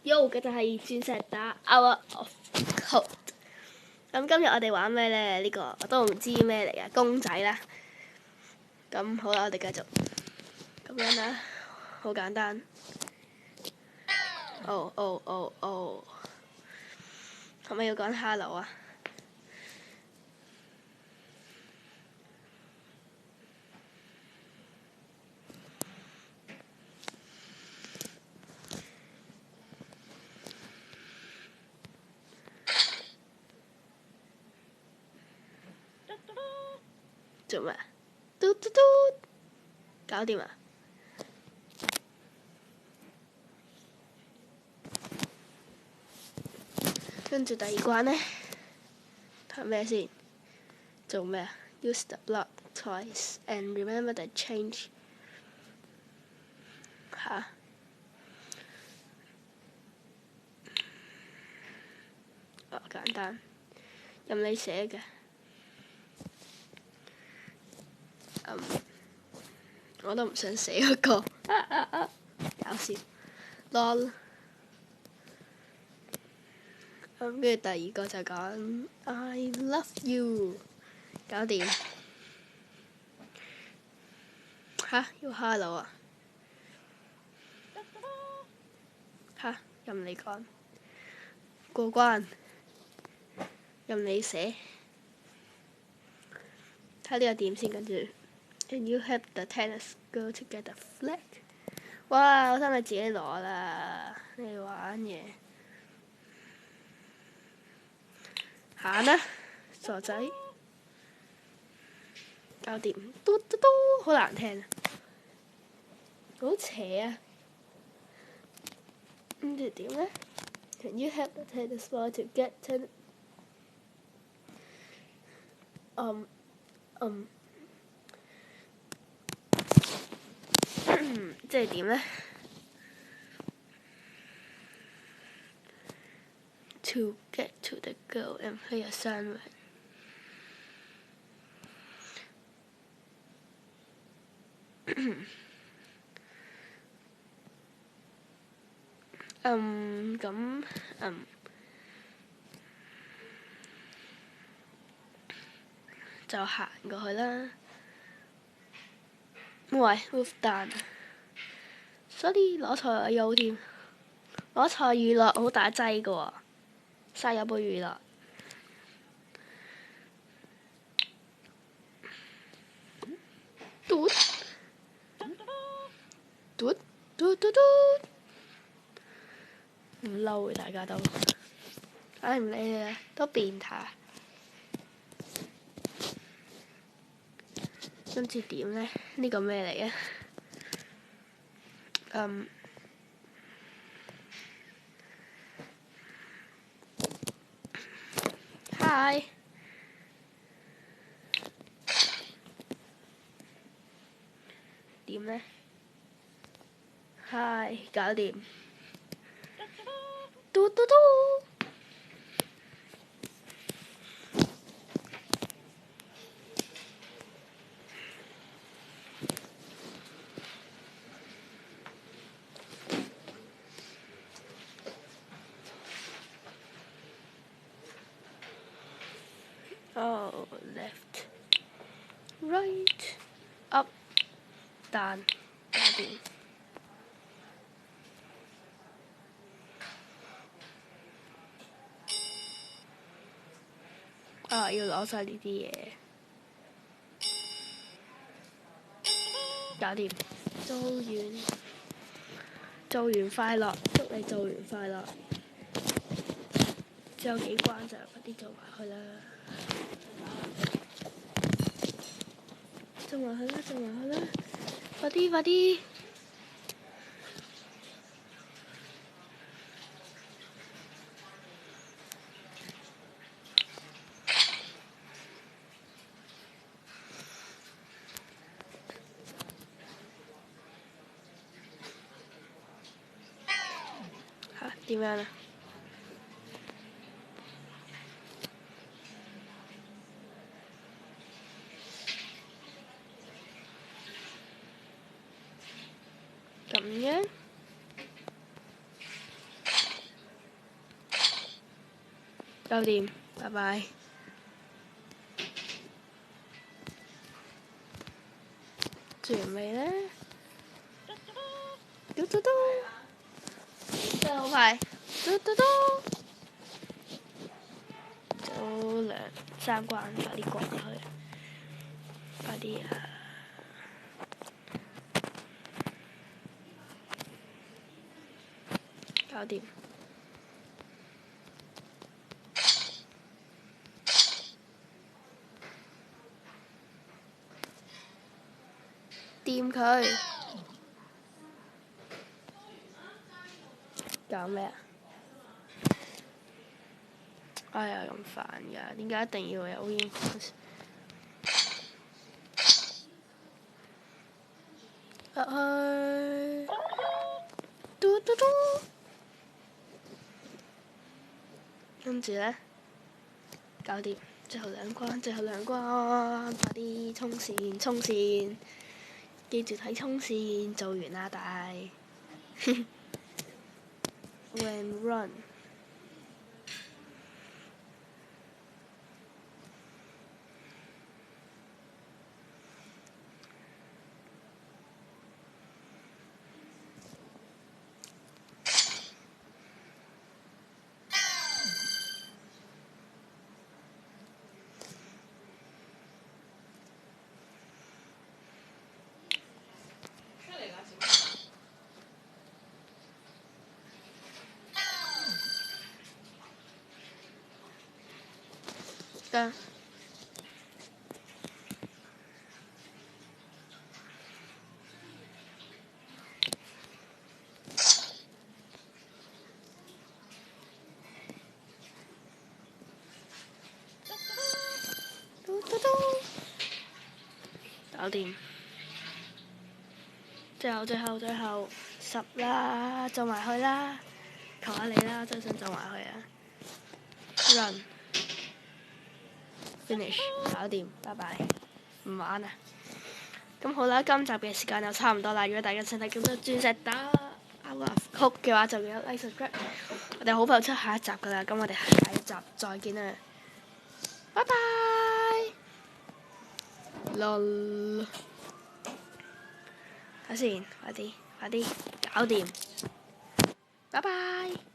Yo，嘅就係鑽石打 Hour of Code。咁今日我哋玩咩咧？呢個我都唔知咩嚟嘅公仔啦。咁好啦，我哋繼續咁樣啦，好簡單。哦，係咪要講 hello 啊？做咩？嘟嘟嘟，搞掂啊！跟住第二關呢，睇咩先？做咩啊 ？Use the block twice and remember the change。嚇？哦，簡單，任你寫嘅。我都唔想寫嗰個，搞笑。lol。跟住第二個就講 I love you， 搞掂。嚇，要 hello 啊？嚇，任你講。過關，任你寫。睇呢個點先，跟住。Can you help the tennis girl to get a flag？ 哇！我真係自己攞啦，你玩嘢。行啦，傻仔。搞掂，嘟嘟嘟，好難聽啊！好邪啊！跟住點呢 ？Can you help the tennis ball to get ten？ 即係點呢 ？To get to the girl and play a sandwich。就行過去啦。喂 ，move down。sorry，攞錯咗添，攞錯娛樂好大劑噶喎，嘥咗杯娛樂。嘟嘟嘟嘟嘟，唔嬲嘅大家都，唉唔理你啦，都變態。跟住點呢？呢個咩嚟嘅？Hi。點呢 ？Hi，搞掂。嘟嘟嘟。Oh, left, right, up, down，搞掂。啊，要攞晒呢啲嘢，搞掂。做完快樂，祝你做完快樂。仲有幾關就快啲做埋佢啦。做埋佢啦，快啲！嚇，點樣啊？咁樣搞掂，拜拜。做完未呢？嘟嘟嘟，真係好快！嘟嘟嘟，做2、3關，快啲過去，快啲啊！搞掂。掂佢。搞咩啊？哎呀，咁煩㗎！點解一定要有 reinforce？入去，嘟嘟嘟，跟住呢，搞掂，最後2關，最後2關，快啲衝線，衝線！記住睇衝線，做完啦，大。When run。得。嘟嘟嘟，搞掂。最後10啦，做埋去啦！求下你啦，真想做埋去啊！Run。Finish，搞掂，拜拜，唔玩啦。咁好啦，今集嘅時間就差唔多啦。如果大家想睇更多鑽石打Out of Code嘅話，就記得 like subscribe。我哋好快出下一集噶啦，咁我哋下一集再見啦，拜拜。lol。睇先，快啲，搞掂，拜拜。